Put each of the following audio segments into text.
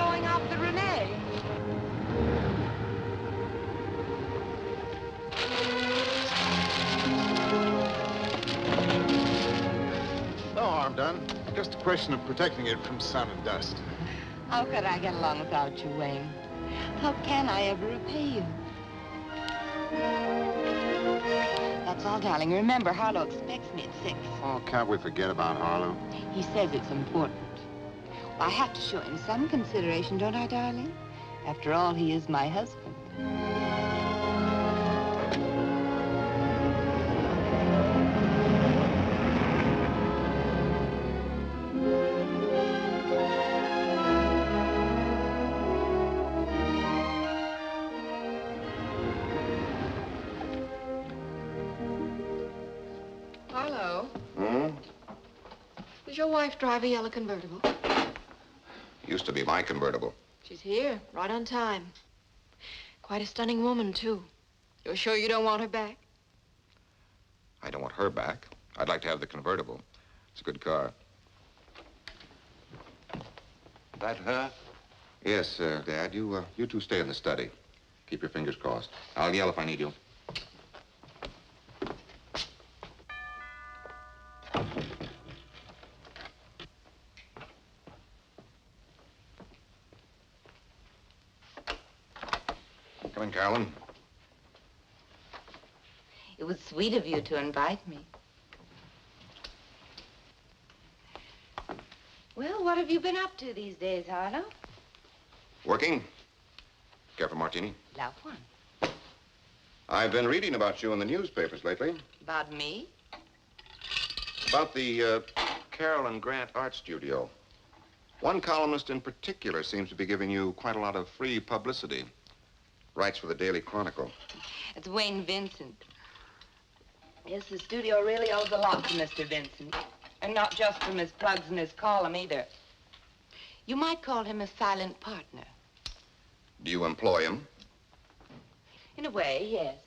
blowing off the Renee. No harm done. Just a question of protecting it from sun and dust. How could I get along without you, Wayne? How can I ever repay you? That's all, darling. Remember, Harlow expects me at 6. Oh, can't we forget about Harlow? He says it's important. Well, I have to show him some consideration, don't I, darling? After all, he is my husband. Harlow, Hmm? does your wife drive a yellow convertible? Used to be my convertible. She's here, right on time. Quite a stunning woman, too. You're sure you don't want her back? I don't want her back. I'd like to have the convertible. It's a good car. That her? Yes, Dad. You two stay in the study. Keep your fingers crossed. I'll yell if I need you. Come in, Carolyn. It was sweet of you to invite me. Well, what have you been up to these days, Harlow? Working? Care for martini? Love one. I've been reading about you in the newspapers lately. About me? About the Carolyn Grant art studio. One columnist in particular seems to be giving you quite a lot of free publicity. Writes for the Daily Chronicle. It's Wayne Vincent. Yes, the studio really owes a lot to Mr. Vincent. And not just from his plugs and his column either. You might call him a silent partner. Do you employ him? In a way, yes.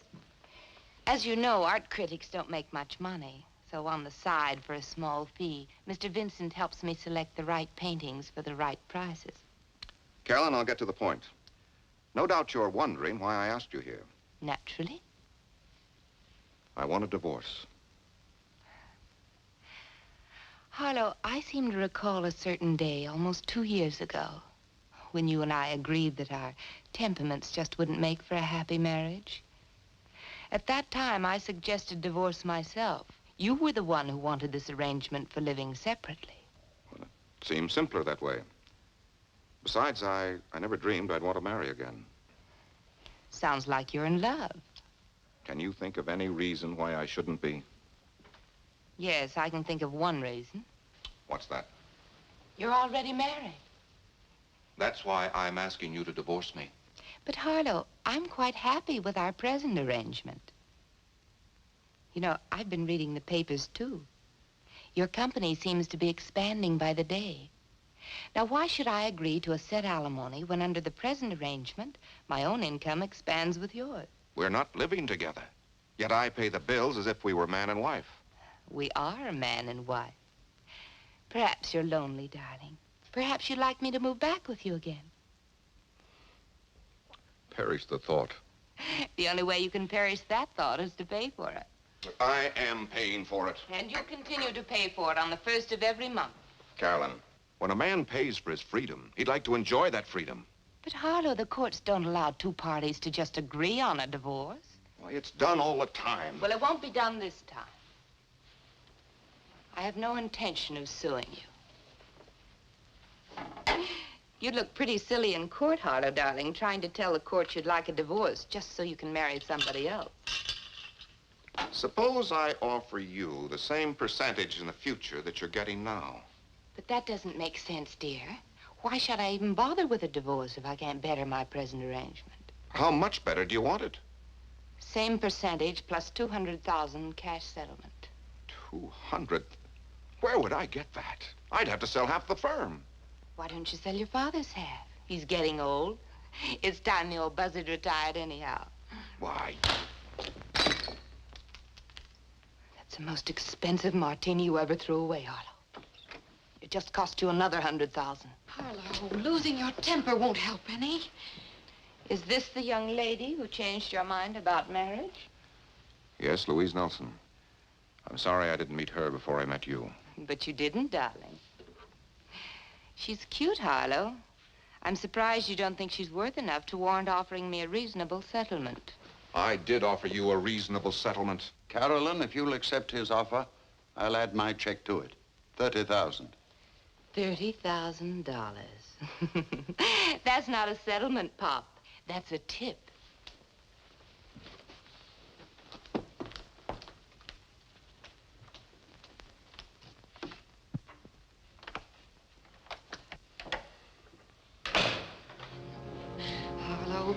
As you know, art critics don't make much money. So on the side, for a small fee, Mr. Vincent helps me select the right paintings for the right prices. Carolyn, I'll get to the point. No doubt you're wondering why I asked you here. Naturally. I want a divorce. Harlow, I seem to recall a certain day, almost 2 years ago, when you and I agreed that our temperaments just wouldn't make for a happy marriage. At that time, I suggested divorce myself. You were the one who wanted this arrangement for living separately. Well, it seems simpler that way. Besides, I never dreamed I'd want to marry again. Sounds like you're in love. Can you think of any reason why I shouldn't be? Yes, I can think of one reason. What's that? You're already married. That's why I'm asking you to divorce me. But Harlow, I'm quite happy with our present arrangement. You know, I've been reading the papers, too. Your company seems to be expanding by the day. Now, why should I agree to a set alimony when under the present arrangement, my own income expands with yours? We're not living together. Yet I pay the bills as if we were man and wife. We are man and wife. Perhaps you're lonely, darling. Perhaps you'd like me to move back with you again. Perish the thought. The only way you can perish that thought is to pay for it. I am paying for it. And you'll continue to pay for it on the 1st of every month. Carolyn, when a man pays for his freedom, he'd like to enjoy that freedom. But Harlow, the courts don't allow two parties to just agree on a divorce. Why, it's done all the time. Well, it won't be done this time. I have no intention of suing you. You'd look pretty silly in court, Harlow, darling, trying to tell the court you'd like a divorce just so you can marry somebody else. Suppose I offer you the same percentage in the future that you're getting now. But that doesn't make sense, dear. Why should I even bother with a divorce if I can't better my present arrangement? How much better do you want it? Same percentage plus $200,000 cash settlement. 200? Where would I get that? I'd have to sell half the firm. Why don't you sell your father's half? He's getting old. It's time the old buzzard retired anyhow. Why? That's the most expensive martini you ever threw away, Harlow. You're just cost you another 100,000. Harlow, losing your temper won't help any. Is this the young lady who changed your mind about marriage? Yes, Louise Nelson. I'm sorry I didn't meet her before I met you. But you didn't, darling. She's cute, Harlow. I'm surprised you don't think she's worth enough to warrant offering me a reasonable settlement. I did offer you a reasonable settlement. Carolyn, if you'll accept his offer, I'll add my check to it. $30,000. $30,000. That's not a settlement, Pop. That's a tip. Harlow,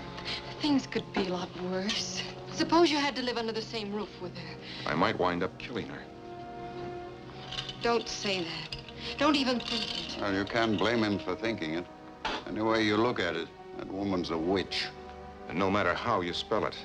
things could be a lot worse. Suppose you had to live under the same roof with her. I might wind up killing her. Don't say that. Don't even think it. Well, you can't blame him for thinking it. Any way you look at it, that woman's a witch. And no matter how you spell it.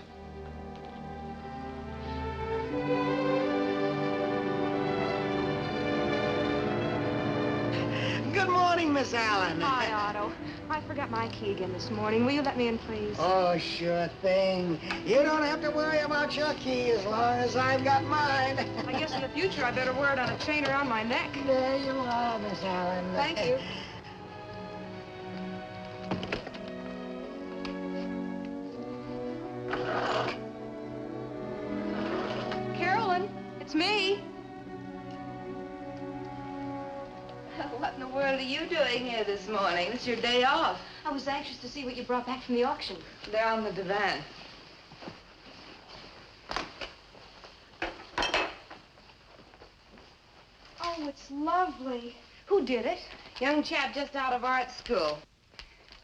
Good morning, Miss Allen. Hi, Otto. I forgot my key again this morning. Will you let me in, please? Oh, sure thing. You don't have to worry about your key as long as I've got mine. I guess in the future I better wear it on a chain around my neck. There you are, Miss Allen. Thank you. Carolyn, it's me. What in the world are you doing here this morning? It's your day off. I was anxious to see what you brought back from the auction. They're on the divan. Oh, it's lovely. Who did it? Young chap just out of art school.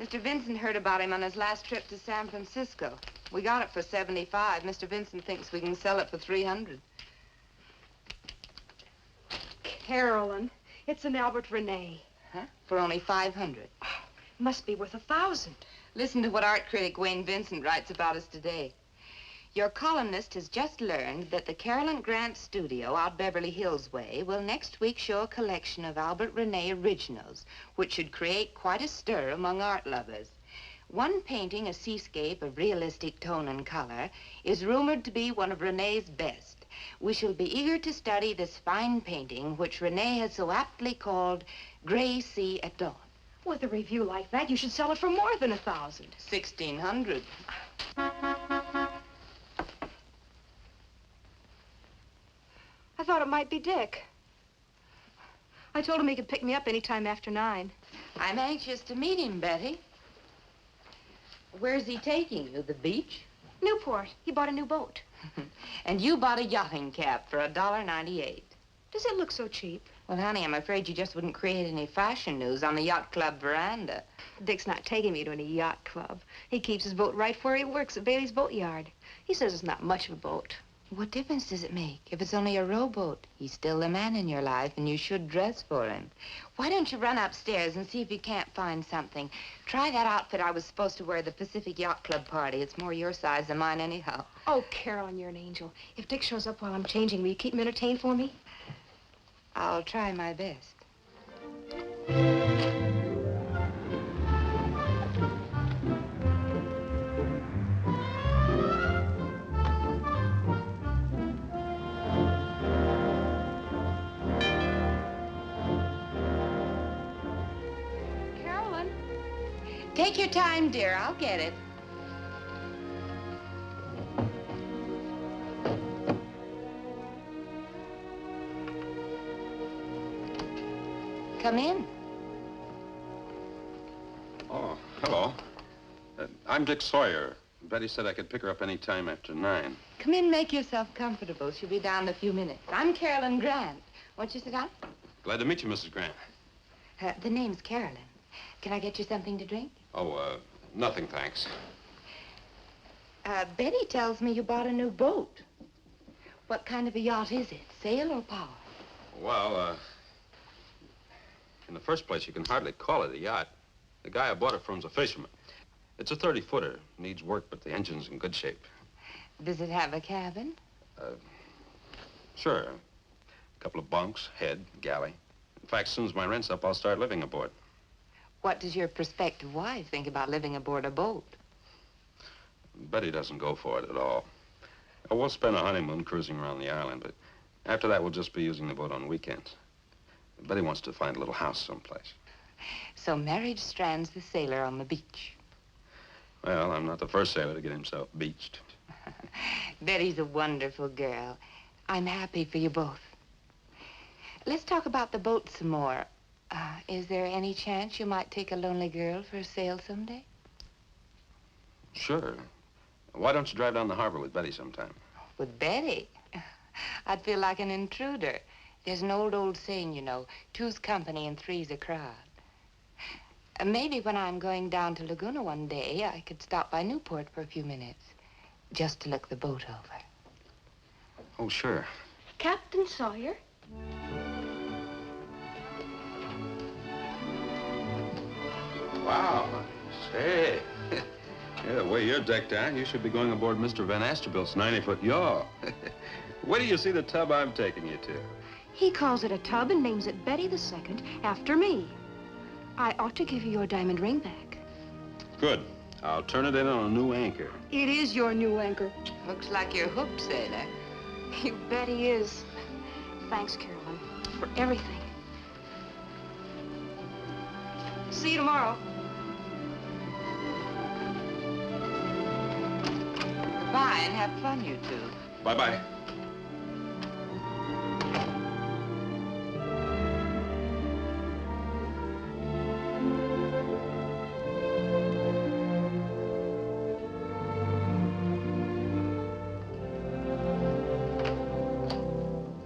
Mr. Vincent heard about him on his last trip to San Francisco. We got it for 75. Mr. Vincent thinks we can sell it for 300. Carolyn, it's an Albert Rene. Huh? For only 500. Must be worth 1,000. Listen to what art critic Wayne Vincent writes about us today. Your columnist has just learned that the Carolyn Grant studio out Beverly Hills way will next week show a collection of Albert Rene originals, which should create quite a stir among art lovers. One painting, a seascape of realistic tone and color, is rumored to be one of Rene's best. We shall be eager to study this fine painting, which Rene has so aptly called Gray Sea at Dawn. With a review like that, you should sell it for more than 1,000. 1,600. I thought it might be Dick. I told him he could pick me up anytime after 9. I'm anxious to meet him, Betty. Where's he taking you? The beach? Newport. He bought a new boat. And you bought a yachting cap for $1.98. Does it look so cheap? Well, honey, I'm afraid you just wouldn't create any fashion news on the yacht club veranda. Dick's not taking me to any yacht club. He keeps his boat right where he works at Bailey's Boat Yard. He says it's not much of a boat. What difference does it make? If it's only a rowboat, he's still the man in your life, and you should dress for him. Why don't you run upstairs and see if you can't find something? Try that outfit I was supposed to wear at the Pacific Yacht Club party. It's more your size than mine anyhow. Oh, Carolyn, you're an angel. If Dick shows up while I'm changing, will you keep him entertained for me? I'll try my best. Carolyn? Take your time, dear. I'll get it. Come in. Oh, hello. I'm Dick Sawyer. Betty said I could pick her up any time after 9. Come in, make yourself comfortable. She'll be down in a few minutes. I'm Carolyn Grant. Won't you sit down? Glad to meet you, Mrs. Grant. The name's Carolyn. Can I get you something to drink? Oh, nothing, thanks. Betty tells me you bought a new boat. What kind of a yacht is it? Sail or power? Well, in the first place, you can hardly call it a yacht. The guy I bought it from's a fisherman. It's a 30-footer. Needs work, but the engine's in good shape. Does it have a cabin? Sure. A couple of bunks, head, galley. In fact, as soon as my rent's up, I'll start living aboard. What does your prospective wife think about living aboard a boat? Betty doesn't go for it at all. We'll spend a honeymoon cruising around the island, but after that, we'll just be using the boat on weekends. Betty wants to find a little house someplace. So marriage strands the sailor on the beach. Well, I'm not the first sailor to get himself beached. Betty's a wonderful girl. I'm happy for you both. Let's talk about the boat some more. Is there any chance you might take a lonely girl for a sail someday? Sure. Why don't you drive down the harbor with Betty sometime? With Betty? I'd feel like an intruder. There's an old saying, you know, two's company and three's a crowd. Maybe when I'm going down to Laguna one day, I could stop by Newport for a few minutes, just to look the boat over. Oh, sure. Captain Sawyer? Wow. Say, yeah, the way you're decked out, you should be going aboard Mr. Van Astorbilt's 90-foot yawl. Where do you see the tub I'm taking you to? He calls it a tub and names it Betty the Second after me. I ought to give you your diamond ring back. Good. I'll turn it in on a new anchor. It is your new anchor. Looks like you're hooked, sailor. You bet he is. Thanks, Carolyn, for everything. See you tomorrow. Bye, and have fun, you two. Bye-bye.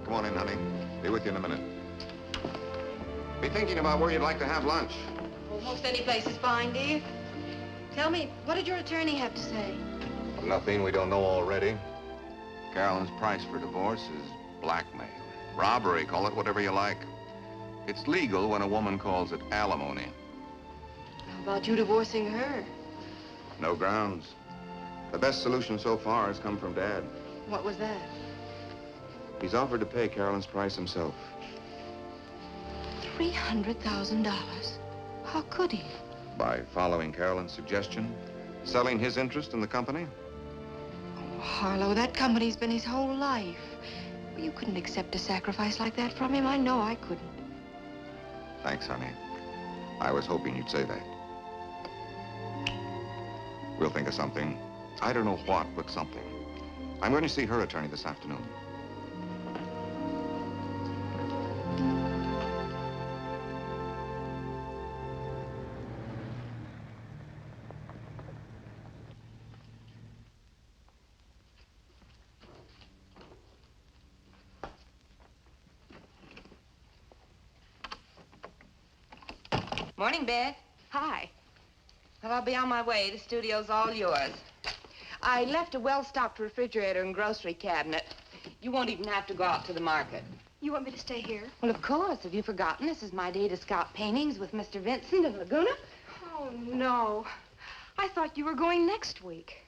Come on in, honey. Be with you in a minute. Be thinking about where you'd like to have lunch. Almost any place is fine, dear. Tell me, what did your attorney have to say? Nothing we don't know already. Carolyn's price for divorce is blackmail. Robbery, call it whatever you like. It's legal when a woman calls it alimony. How about you divorcing her? No grounds. The best solution so far has come from Dad. What was that? He's offered to pay Carolyn's price himself. $300,000. How could he? By following Carolyn's suggestion, selling his interest in the company. Oh, Harlow, that company's been his whole life. You couldn't accept a sacrifice like that from him. I know I couldn't. Thanks, honey. I was hoping you'd say that. We'll think of something. I don't know what, but something. I'm going to see her attorney this afternoon. Morning, Beth. Hi. Well, I'll be on my way. The studio's all yours. I left a well-stocked refrigerator and grocery cabinet. You won't even have to go out to the market. You want me to stay here? Well, of course. Have you forgotten this is my day to scout paintings with Mr. Vincent in Laguna? Oh, no. I thought you were going next week.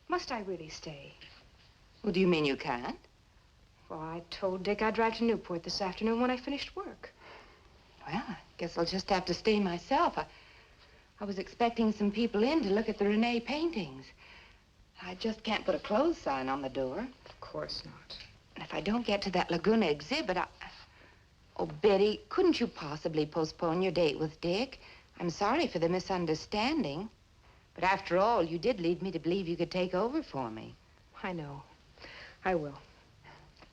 Must I really stay? Well, do you mean you can't? Well, I told Dick I'd drive to Newport this afternoon when I finished work. Well, I guess I'll just have to stay myself. I was expecting some people in to look at the Renee paintings. I just can't put a closed sign on the door. Of course not. And if I don't get to that Laguna exhibit, Oh, Betty, couldn't you possibly postpone your date with Dick? I'm sorry for the misunderstanding. But after all, you did lead me to believe you could take over for me. I know. I will.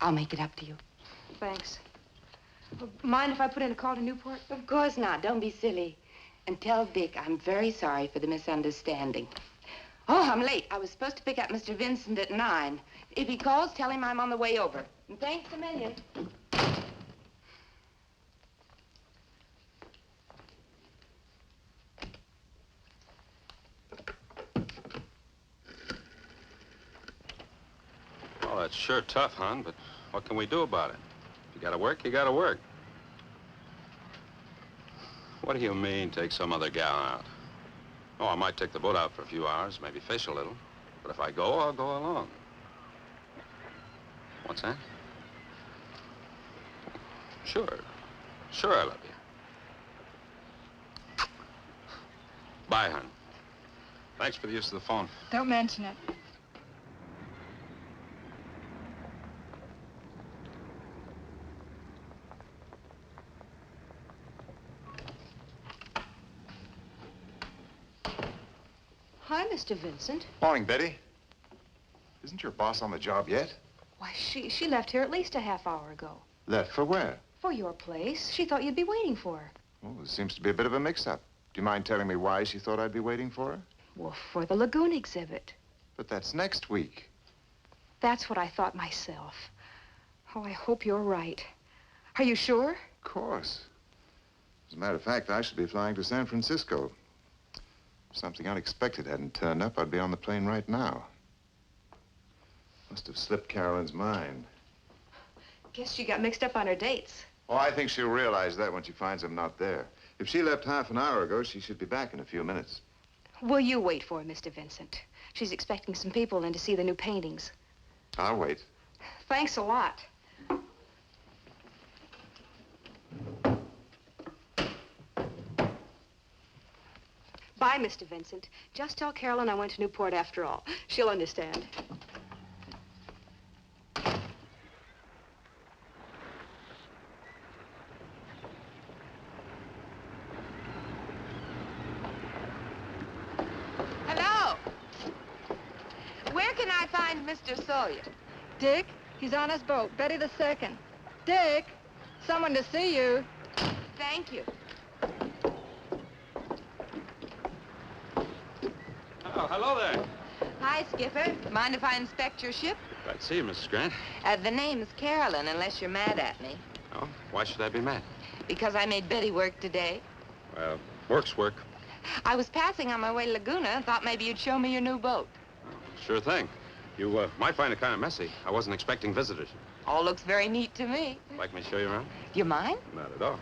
I'll make it up to you. Thanks. Mind if I put in a call to Newport? Of course not. Don't be silly. And tell Dick I'm very sorry for the misunderstanding. Oh, I'm late. I was supposed to pick up Mr. Vincent at 9. If he calls, tell him I'm on the way over. And thanks a million. Well, that's sure tough, hon, but what can we do about it? If you gotta work, you gotta work. What do you mean, take some other gal out? Oh, I might take the boat out for a few hours, maybe fish a little. But if I go, I'll go along. What's that? Sure. Sure, I love you. Bye, hon. Thanks for the use of the phone. Don't mention it. Hi, Mr. Vincent. Morning, Betty. Isn't your boss on the job yet? Why, she left here at least a half hour ago. Left for where? For your place. She thought you'd be waiting for her. Well, there seems to be a bit of a mix-up. Do you mind telling me why she thought I'd be waiting for her? Well, for the lagoon exhibit. But that's next week. That's what I thought myself. Oh, I hope you're right. Are you sure? Of course. As a matter of fact, I should be flying to San Francisco. If something unexpected hadn't turned up, I'd be on the plane right now. Must have slipped Carolyn's mind. Guess she got mixed up on her dates. Oh, I think she'll realize that when she finds I'm not there. If she left half an hour ago, she should be back in a few minutes. Will you wait for her, Mr. Vincent? She's expecting some people in to see the new paintings. I'll wait. Thanks a lot. Bye, Mr. Vincent. Just tell Carolyn I went to Newport after all. She'll understand. Hello. Where can I find Mr. Sawyer? Dick, he's on his boat, Betty the Second. Dick, someone to see you. Thank you. Oh, hello there. Hi, Skipper. Mind if I inspect your ship? Glad to see you, Mrs. Grant. The name's Carolyn, unless you're mad at me. Oh, why should I be mad? Because I made Betty work today. Well, work's work. I was passing on my way to Laguna and thought maybe you'd show me your new boat. Sure thing. You might find it kind of messy. I wasn't expecting visitors. All looks very neat to me. Like me to show you around? Do you mind? Not at all.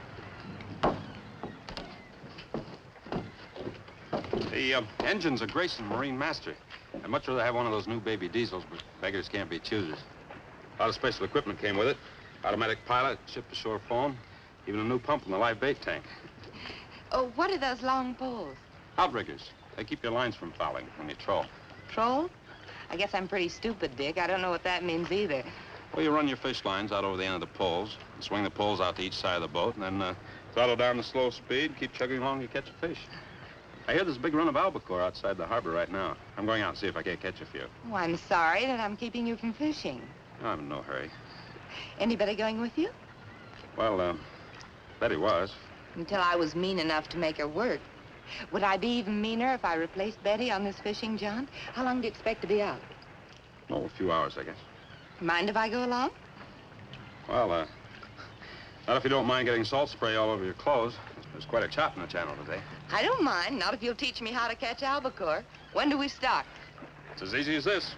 The engine's a Grayson Marine Master. I'd much rather have one of those new baby diesels, but beggars can't be choosers. A lot of special equipment came with it. Automatic pilot, ship-to-shore phone, even a new pump in the live bait tank. Oh, what are those long poles? Outriggers. They keep your lines from fouling when you troll. Troll? I guess I'm pretty stupid, Dick. I don't know what that means either. Well, you run your fish lines out over the end of the poles, and swing the poles out to each side of the boat, and then throttle down the slow speed, keep chugging along, you catch a fish. I hear there's a big run of albacore outside the harbor right now. I'm going out and see if I can't catch a few. Oh, I'm sorry that I'm keeping you from fishing. I'm in no hurry. Anybody going with you? Well, Betty was. Until I was mean enough to make her work. Would I be even meaner if I replaced Betty on this fishing jaunt? How long do you expect to be out? Oh, a few hours, I guess. Mind if I go along? Well, not if you don't mind getting salt spray all over your clothes. There's quite a chop in the channel today. I don't mind, not if you'll teach me how to catch albacore. When do we start? It's as easy as this.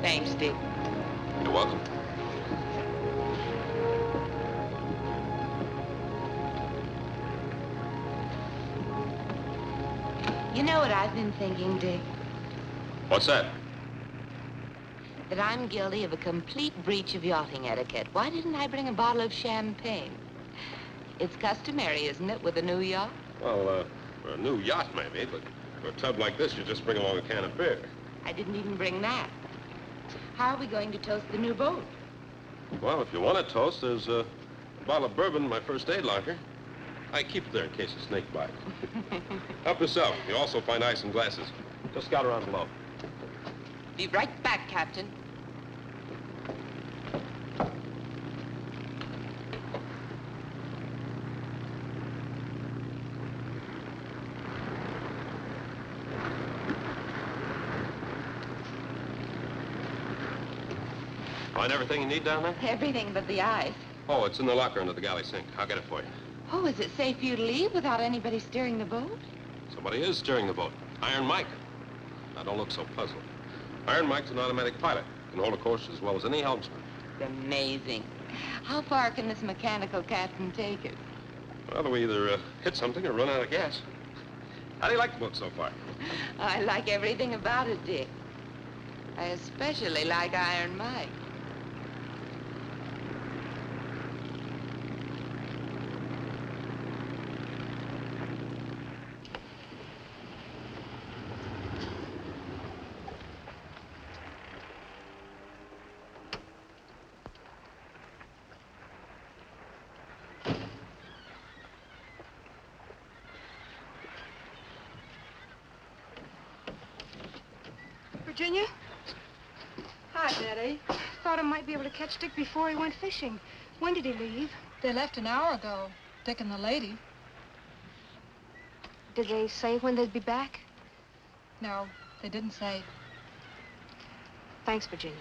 Thanks, Dick. You're welcome. You know what I've been thinking, Dick? What's that? That I'm guilty of a complete breach of yachting etiquette. Why didn't I bring a bottle of champagne? It's customary, isn't it, with a new yacht? Well, for a new yacht, maybe, but for a tub like this, you just bring along a can of beer. I didn't even bring that. How are we going to toast the new boat? Well, if you want a toast, there's a bottle of bourbon in my first aid locker. I keep it there in case of snake bite. Help yourself. You'll also find ice and glasses. Just scout around below. Be right back, Captain. Find everything you need down there? Everything but the ice. Oh, it's in the locker under the galley sink. I'll get it for you. Oh, is it safe for you to leave without anybody steering the boat? Somebody is steering the boat. Iron Mike. Now, don't look so puzzled. Iron Mike's an automatic pilot. Can hold a course as well as any helmsman. It's amazing. How far can this mechanical captain take us? Well, we either hit something or run out of gas. How do you like the boat so far? I like everything about it, Dick. I especially like Iron Mike. Virginia? Hi, Daddy. Thought I might be able to catch Dick before he went fishing. When did he leave? They left an hour ago, Dick and the lady. Did they say when they'd be back? No, they didn't say. Thanks, Virginia.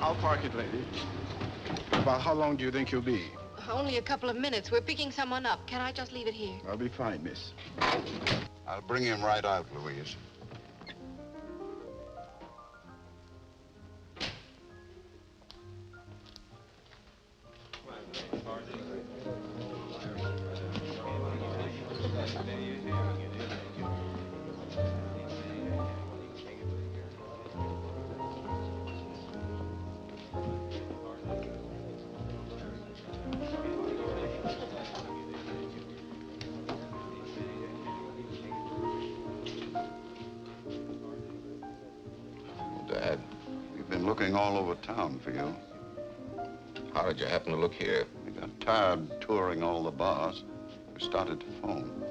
I'll park it, lady. About how long do you think you'll be? Only a couple of minutes. We're picking someone up. Can I just leave it here? I'll be fine, miss. I'll bring him right out, Louise. Dad, We've been looking all over town for you. how did you happen to look here? We got tired touring all the bars. We started to phone.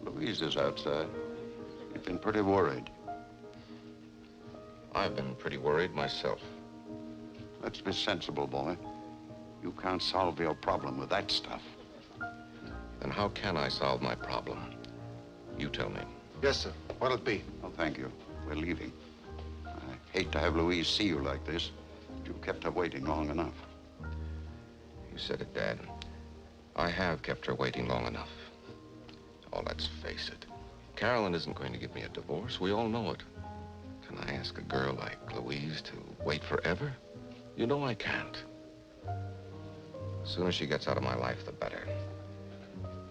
Louise is outside. You've been pretty worried. I've been pretty worried myself. Let's be sensible, boy. You can't solve your problem with that stuff. Then how can I solve my problem? You tell me. Yes, sir. What'll it be? Oh, thank you. We're leaving. I hate to have Louise see you like this, but you've kept her waiting long enough. You said it, Dad. I have kept her waiting long enough. Oh, let's face it. Carolyn isn't going to give me a divorce. We all know it. Can I ask a girl like Louise to wait forever? You know I can't. The sooner she gets out of my life, the better.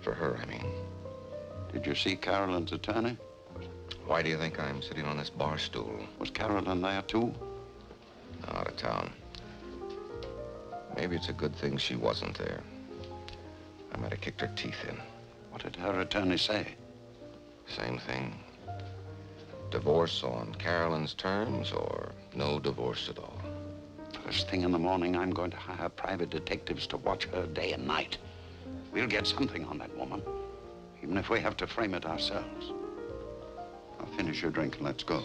For her, I mean. Did you see Carolyn's attorney? Why do you think I'm sitting on this bar stool? Was Carolyn there, too? Out of town. Maybe it's a good thing she wasn't there. I might have kicked her teeth in. What did her attorney say? Same thing. Divorce on Carolyn's terms or no divorce at all. First thing in the morning, I'm going to hire private detectives to watch her day and night. We'll get something on that woman, even if we have to frame it ourselves. Now finish your drink and let's go.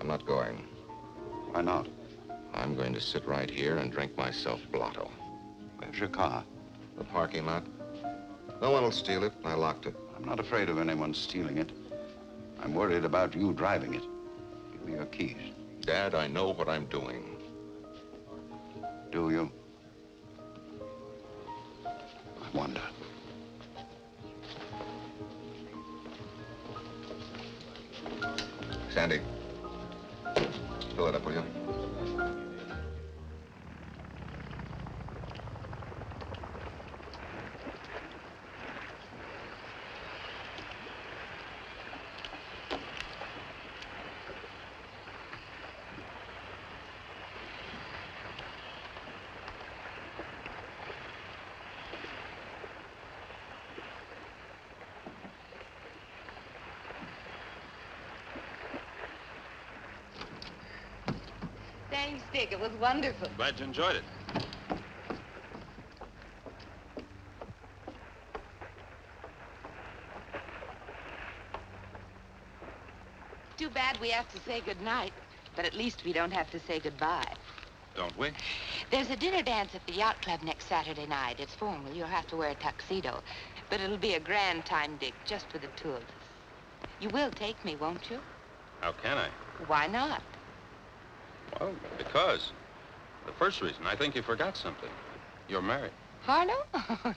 I'm not going. Why not? I'm going to sit right here and drink myself blotto. Where's your car? The parking lot. No one will steal it. I locked it. I'm not afraid of anyone stealing it. I'm worried about you driving it. Give me your keys. Dad, I know what I'm doing. Do you? I wonder. Sandy, fill it up, will you? Thanks, Dick. It was wonderful. Glad you enjoyed it. too bad we have to say goodnight, but at least we don't have to say goodbye. Don't we? There's a dinner dance at the yacht club next Saturday night. It's formal. You'll have to wear a tuxedo. But it'll be a grand time, Dick, just for the two of us. You will take me, won't you? How can I? Why not? Well, because. The first reason, I think you forgot something. You're married. Harlow?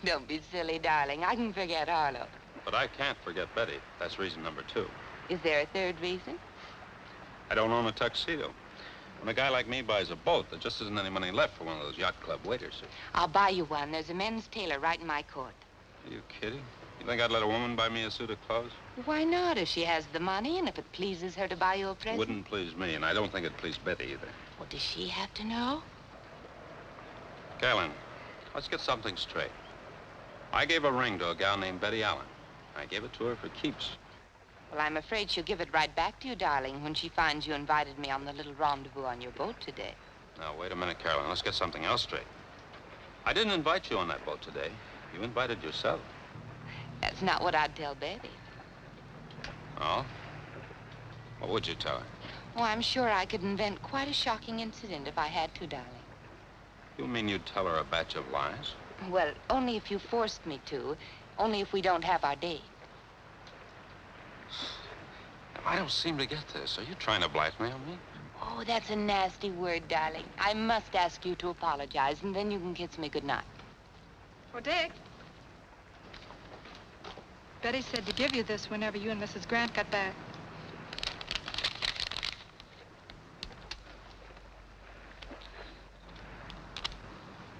Don't be silly, darling. I can forget Harlow. But I can't forget Betty. That's reason number 2. Is there a third reason? I don't own a tuxedo. When a guy like me buys a boat, there just isn't any money left for one of those yacht club waiters. I'll buy you one. There's a men's tailor right in my court. Are you kidding? You think I'd let a woman buy me a suit of clothes? Why not, if she has the money and if it pleases her to buy you a present? Wouldn't please me, and I don't think it'd please Betty either. Well, does she have to know? Carolyn, let's get something straight. I gave a ring to a gal named Betty Allen. I gave it to her for keeps. Well, I'm afraid she'll give it right back to you, darling, when she finds you invited me on the little rendezvous on your boat today. Now, wait a minute, Carolyn. Let's get something else straight. I didn't invite you on that boat today. You invited yourself. That's not what I'd tell Betty. Oh? What would you tell her? Oh, I'm sure I could invent quite a shocking incident if I had to, darling. You mean you'd tell her a batch of lies? Well, only if you forced me to. Only if we don't have our date. I don't seem to get this. Are you trying to blackmail me? Oh, that's a nasty word, darling. I must ask you to apologize, and then you can kiss me goodnight. Oh, Dick. Betty said to give you this whenever you and Mrs. Grant got back.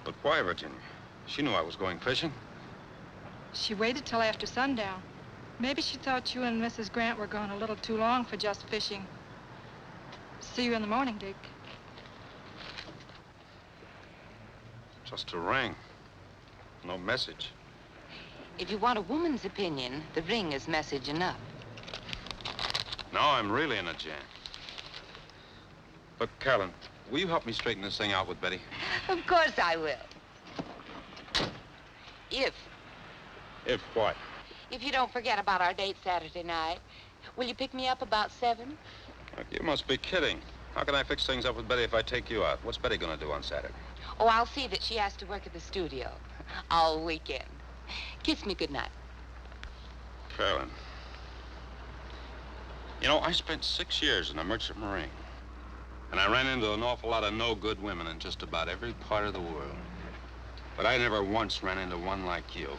But why, Virginia? She knew I was going fishing. She waited till after sundown. Maybe she thought you and Mrs. Grant were gone a little too long for just fishing. See you in the morning, Dick. Just a ring. No message. If you want a woman's opinion, the ring is message enough. Now I'm really in a jam. Look, Carolyn, will you help me straighten this thing out with Betty? Of course I will. If what? If you don't forget about our date Saturday night, will you pick me up about 7? Look, you must be kidding. How can I fix things up with Betty if I take you out? What's Betty gonna do on Saturday? Oh, I'll see that she has to work at the studio all weekend. Kiss me goodnight. Carolyn. You know, I spent 6 years in a merchant marine. And I ran into an awful lot of no-good women in just about every part of the world. But I never once ran into one like you.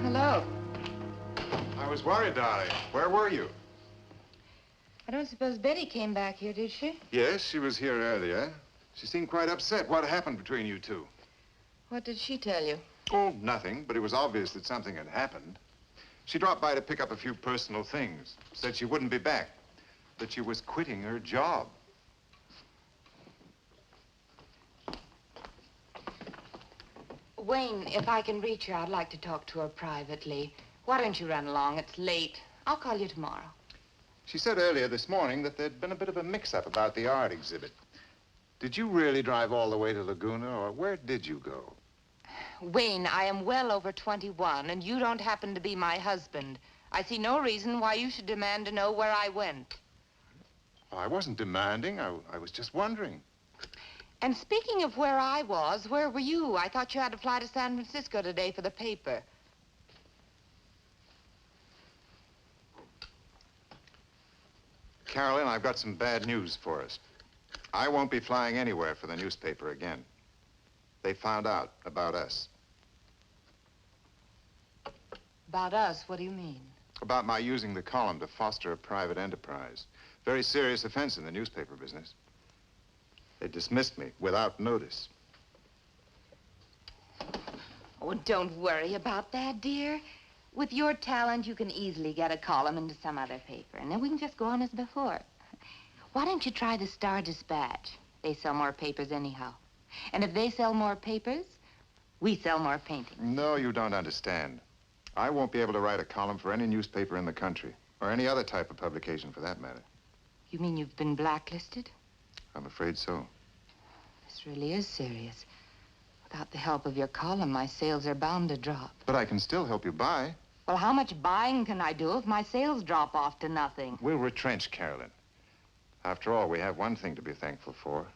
Hello. I was worried, darling. Where were you? I don't suppose Betty came back here, did she? Yes, she was here earlier. She seemed quite upset. What happened between you two? What did she tell you? Oh, nothing, but it was obvious that something had happened. She dropped by to pick up a few personal things. Said she wouldn't be back. That she was quitting her job. Wayne, if I can reach her, I'd like to talk to her privately. Why don't you run along? It's late. I'll call you tomorrow. She said earlier this morning that there'd been a bit of a mix-up about the art exhibit. Did you really drive all the way to Laguna, or where did you go? Wayne, I am well over 21, and you don't happen to be my husband. I see no reason why you should demand to know where I went. I wasn't demanding. I was just wondering. And speaking of where I was, where were you? I thought you had to fly to San Francisco today for the paper. Carolyn, I've got some bad news for us. I won't be flying anywhere for the newspaper again. They found out about us. About us? What do you mean? About my using the column to foster a private enterprise. Very serious offense in the newspaper business. They dismissed me without notice. Oh, don't worry about that, dear. With your talent, you can easily get a column into some other paper, and then we can just go on as before. Why don't you try the Star-Dispatch? They sell more papers anyhow. And if they sell more papers, we sell more paintings. No, you don't understand. I won't be able to write a column for any newspaper in the country, or any other type of publication for that matter. You mean you've been blacklisted? I'm afraid so. This really is serious. Without the help of your column, my sales are bound to drop. But I can still help you buy. Well, how much buying can I do if my sales drop off to nothing? We'll retrench, Carolyn. After all, we have one thing to be thankful for.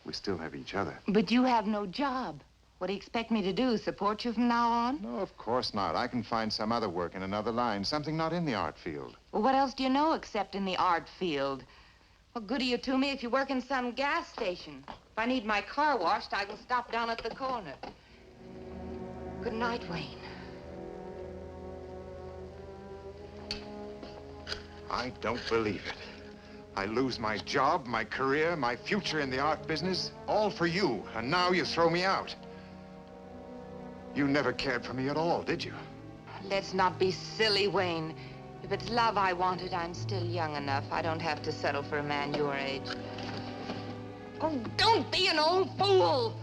We still have each other. But you have no job. What do you expect me to do, support you from now on? No, of course not. I can find some other work in another line, something not in the art field. Well, what else do you know except in the art field? What good are you to me if you work in some gas station? If I need my car washed, I can stop down at the corner. Good night, Wayne. I don't believe it. I lose my job, my career, my future in the art business, all for you, and now you throw me out. You never cared for me at all, did you? Let's not be silly, Wayne. If it's love I wanted, I'm still young enough. I don't have to settle for a man your age. Oh, don't be an old fool!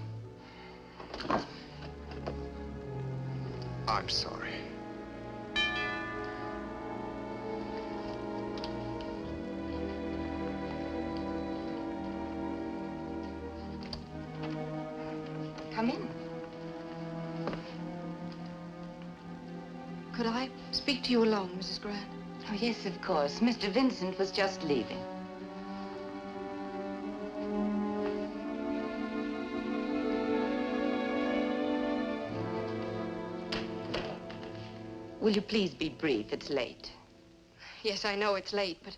I'm sorry. Come in. Could I speak to you alone, Mrs. Grant? Oh, yes, of course. Mr. Vincent was just leaving. Will you please be brief? It's late. Yes, I know it's late, but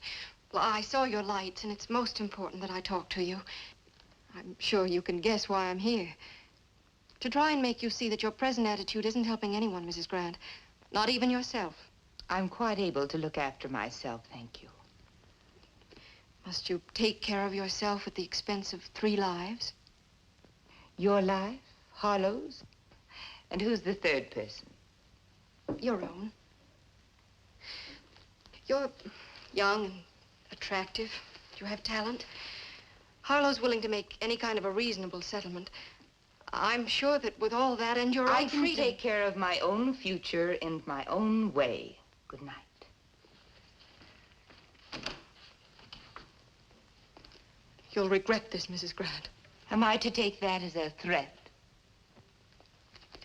well, I saw your lights, and it's most important that I talk to you. I'm sure you can guess why I'm here. To try and make you see that your present attitude isn't helping anyone, Mrs. Grant. Not even yourself. I'm quite able to look after myself, thank you. Must you take care of yourself at the expense of 3 lives? Your life, Harlow's, and who's the third person? Your own. You're young and attractive. You have talent. Harlow's willing to make any kind of a reasonable settlement. I'm sure that with all that and your own I can freedom... take care of my own future in my own way. Good night. You'll regret this, Mrs. Grant. Am I to take that as a threat?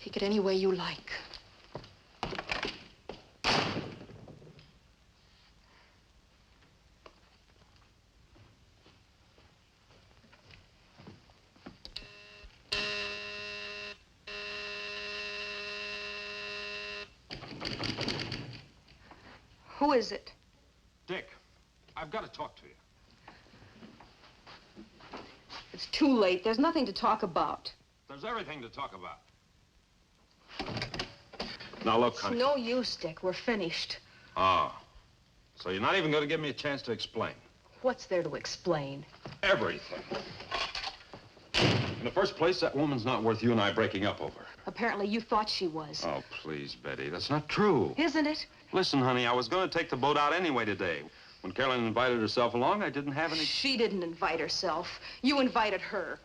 Take it any way you like. Who is it? Dick, I've got to talk to you. It's too late. There's nothing to talk about. There's everything to talk about. Now, look, honey. It's no use, Dick. We're finished. Ah. So you're not even going to give me a chance to explain? What's there to explain? Everything. In the first place, that woman's not worth you and I breaking up over. Apparently you thought she was. Oh, please, Betty. That's not true. Isn't it? Listen, honey, I was going to take the boat out anyway today. When Carolyn invited herself along, I didn't have any... She didn't invite herself. You invited her.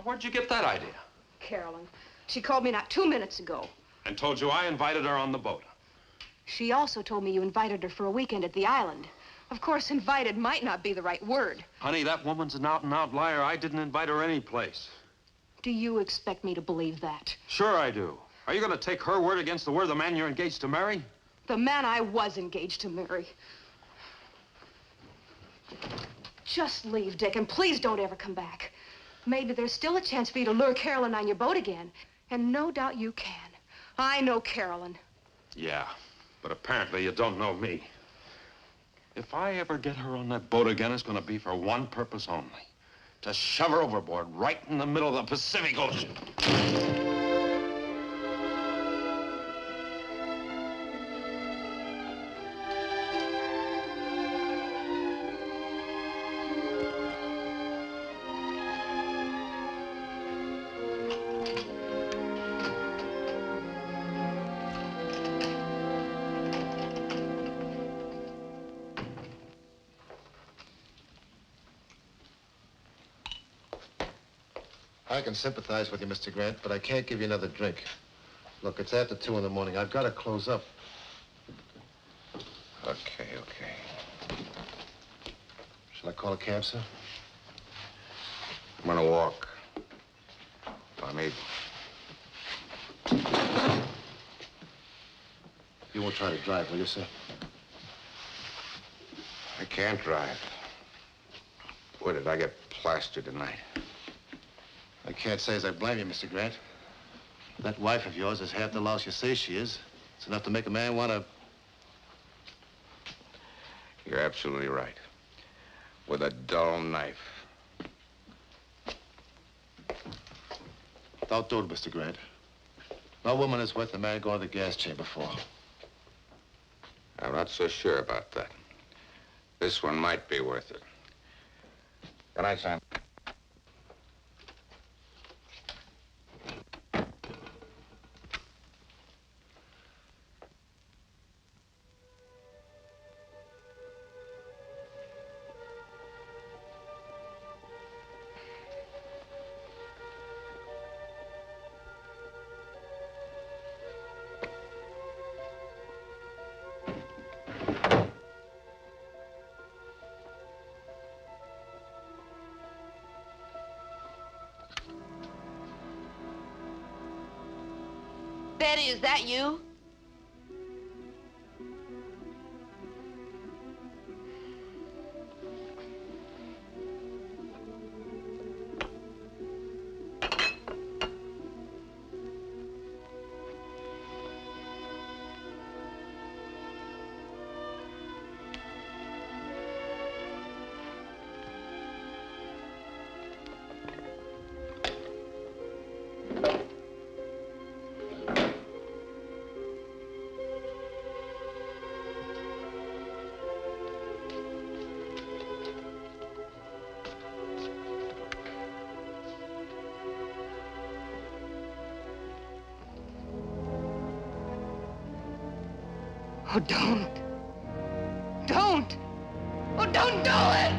Where'd you get that idea? Carolyn. She called me not 2 minutes ago. And told you I invited her on the boat. She also told me you invited her for a weekend at the island. Of course, invited might not be the right word. Honey, that woman's an out-and-out liar. I didn't invite her any place. Do you expect me to believe that? Sure I do. Are you going to take her word against the word of the man you're engaged to marry? The man I was engaged to marry. Just leave, Dick, and please don't ever come back. Maybe there's still a chance for you to lure Carolyn on your boat again. And no doubt you can. I know Carolyn. Yeah, but apparently you don't know me. If I ever get her on that boat again, it's going to be for one purpose only. to shove her overboard right in the middle of the Pacific Ocean. I can sympathize with you, Mr. Grant, but I can't give you another drink. Look, it's after 2 in the morning. I've got to close up. Okay, okay. Shall I call a cab, sir? I'm gonna walk. If I'm able. You won't try to drive, will you, sir? I can't drive. Boy, did I get plastered tonight. I can't say as I blame you, Mr. Grant. That wife of yours is half the louse you say she is. It's enough to make a man want to... You're absolutely right. With a dull knife. Don't do it, Mr. Grant. No woman is worth a man going to the gas chamber for. I'm not so sure about that. This one might be worth it. Good night, Sam. Betty, is that you? Oh, don't. Don't. Oh, don't do it.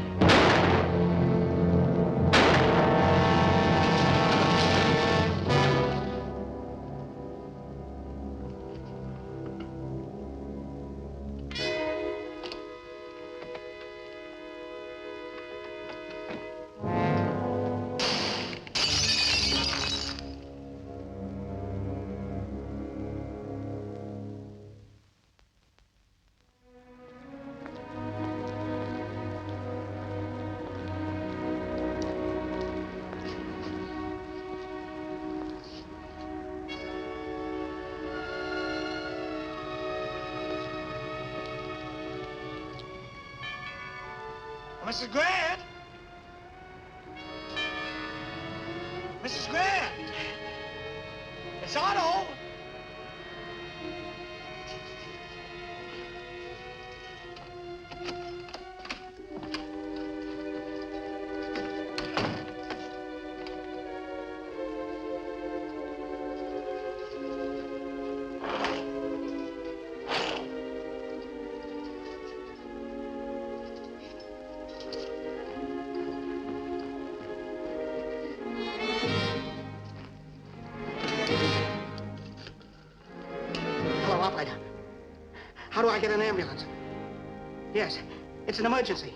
Mrs. Grant! Mrs. Grant! It's Otto! Operator. How do I get an ambulance? Yes, it's an emergency.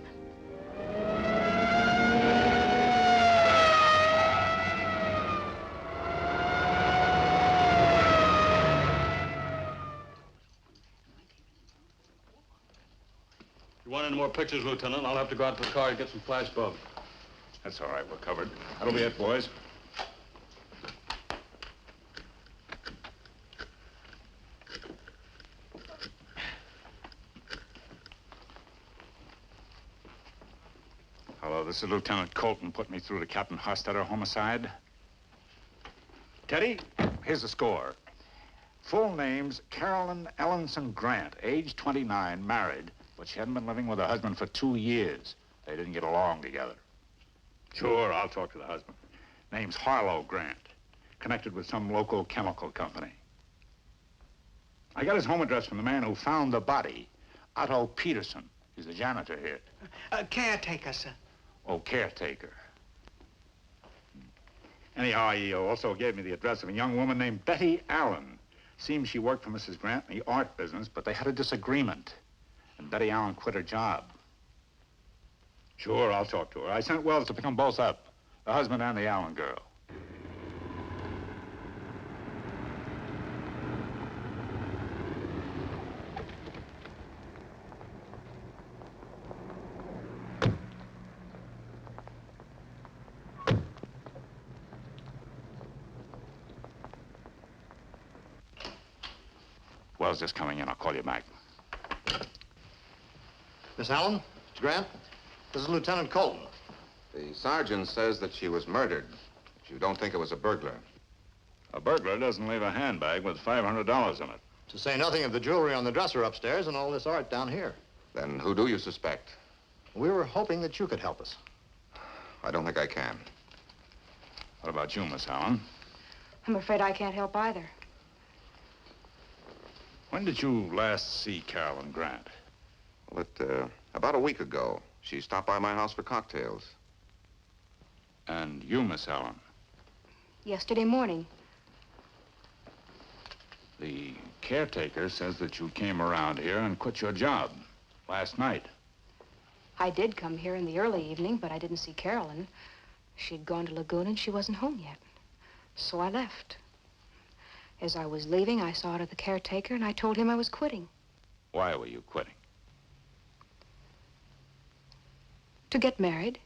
You want any more pictures, Lieutenant? I'll have to go out to the car and get some flash bulbs. That's all right, we're covered. That'll be it, boys. Hello this is Lieutenant Colton. Put me through to Captain Hostetter homicide. Teddy, here's the score. Full name's Carolyn Ellenson Grant, age 29, married, but she hadn't been living with her husband for 2 years. They didn't get along together. Sure, I'll talk to the husband. Name's Harlow Grant, connected with some local chemical company. I got his home address from the man who found the body, Otto Peterson. He's the janitor here. Caretaker, sir. Oh, caretaker. Anyhow, he also gave me the address of a young woman named Betty Allen. Seems she worked for Mrs. Grant in the art business, but they had a disagreement. And Betty Allen quit her job. Sure, I'll talk to her. I sent Wells to pick them both up, the husband and the Allen girl. Wells just coming in. I'll call you back. Miss Allen, Mr. Grant, this is Lieutenant Colton. The sergeant says that she was murdered. But you don't think it was a burglar. A burglar doesn't leave a handbag with $500 in it. To say nothing of the jewelry on the dresser upstairs and all this art down here. Then who do you suspect? We were hoping that you could help us. I don't think I can. What about you, Miss Allen? I'm afraid I can't help either. When did you last see Carolyn Grant? Well, about a week ago. She stopped by my house for cocktails. And you, Miss Allen? Yesterday morning. The caretaker says that you came around here and quit your job last night. I did come here in the early evening, but I didn't see Carolyn. She'd gone to Lagoon and she wasn't home yet. So I left. As I was leaving, I saw the caretaker and I told him I was quitting. Why were you quitting? To get married.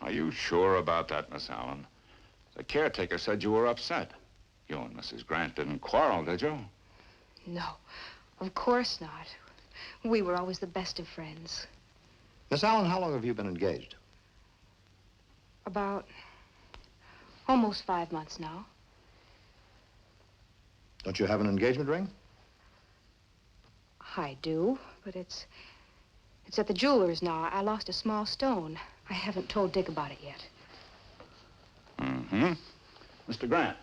Are you sure about that, Miss Allen? The caretaker said you were upset. You and Mrs. Grant didn't quarrel, did you? No, of course not. We were always the best of friends. Miss Allen, how long have you been engaged? About almost 5 months now. Don't you have an engagement ring? I do, but it's at the jeweler's now. I lost a small stone. I haven't told Dick about it yet. Mm-hmm. Mr. Grant,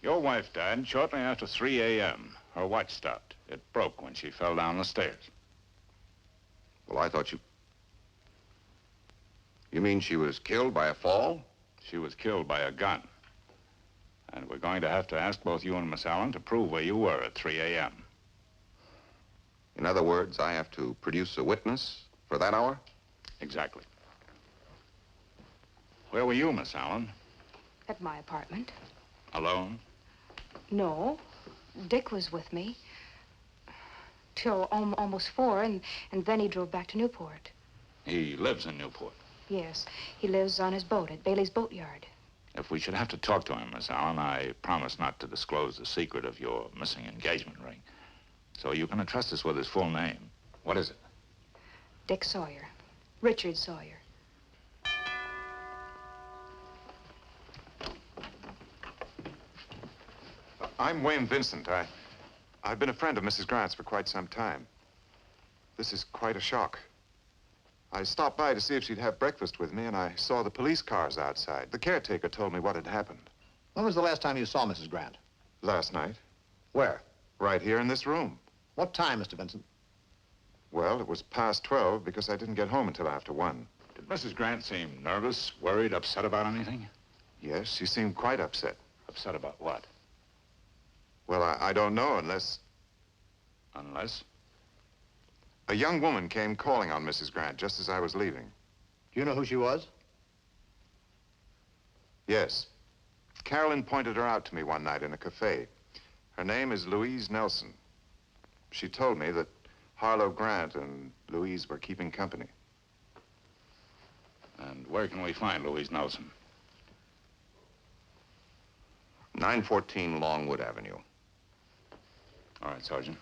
your wife died shortly after 3 a.m. Her watch stopped. It broke when she fell down the stairs. Well, I thought you... You mean she was killed by a fall? She was killed by a gun. And we're going to have to ask both you and Miss Allen to prove where you were at 3 a.m. In other words, I have to produce a witness for that hour? Exactly. Where were you, Miss Allen? At my apartment. Alone? No. Dick was with me. Till almost 4, and then he drove back to Newport. He lives in Newport. Yes. He lives on his boat at Bailey's Boatyard. If we should have to talk to him, Miss Allen, I promise not to disclose the secret of your missing engagement ring. So you can entrust us with his full name. What is it? Dick Sawyer. Richard Sawyer. I'm Wayne Vincent. I've been a friend of Mrs. Grant's for quite some time. This is quite a shock. I stopped by to see if she'd have breakfast with me, and I saw the police cars outside. The caretaker told me what had happened. When was the last time you saw Mrs. Grant? Last night. Where? Right here in this room. What time, Mr. Vincent? Well, it was past 12 because I didn't get home until after 1. Did Mrs. Grant seem nervous, worried, upset about anything? Yes, she seemed quite upset. Upset about what? Well, I don't know unless... Unless? A young woman came calling on Mrs. Grant just as I was leaving. Do you know who she was? Yes. Carolyn pointed her out to me one night in a cafe. Her name is Louise Nelson. She told me that Harlow Grant and Louise were keeping company. And where can we find Louise Nelson? 914 Longwood Avenue. All right, Sergeant.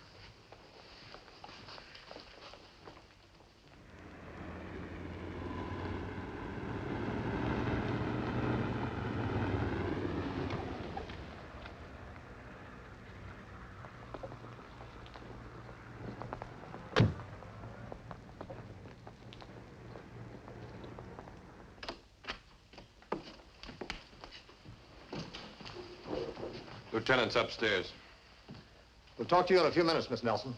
Lieutenant's upstairs. We'll talk to you in a few minutes, Miss Nelson.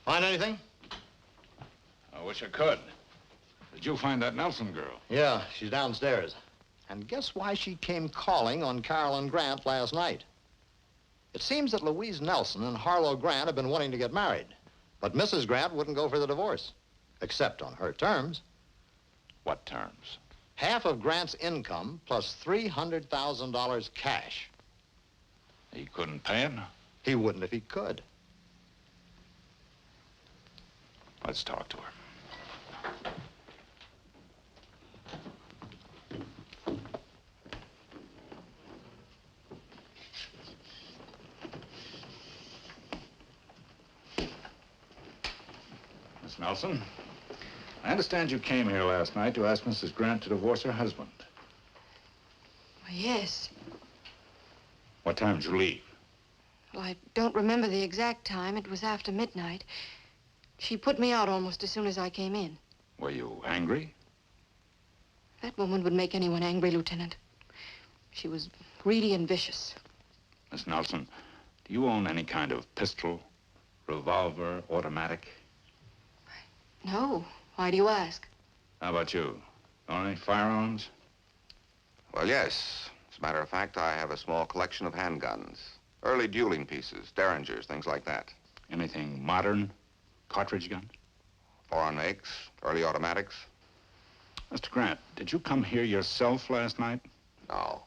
Find anything? I wish I could. Did you find that Nelson girl? Yeah, she's downstairs. And guess why she came calling on Carolyn Grant last night? It seems that Louise Nelson and Harlow Grant have been wanting to get married. But Mrs. Grant wouldn't go for the divorce, except on her terms. What terms? Half of Grant's income plus $300,000 cash. He couldn't pay it? He wouldn't if he could. Let's talk to her. Miss Nelson, I understand you came here last night to ask Mrs. Grant to divorce her husband. Well, yes. What time did you leave? Well, I don't remember the exact time. It was after midnight. She put me out almost as soon as I came in. Were you angry? That woman would make anyone angry, Lieutenant. She was greedy and vicious. Miss Nelson, do you own any kind of pistol, revolver, automatic? No. Why do you ask? How about you? Own any firearms? Well, yes. As a matter of fact, I have a small collection of handguns. Early dueling pieces, derringers, things like that. Anything modern? Cartridge gun? Foreign makes, early automatics. Mr. Grant, did you come here yourself last night? No.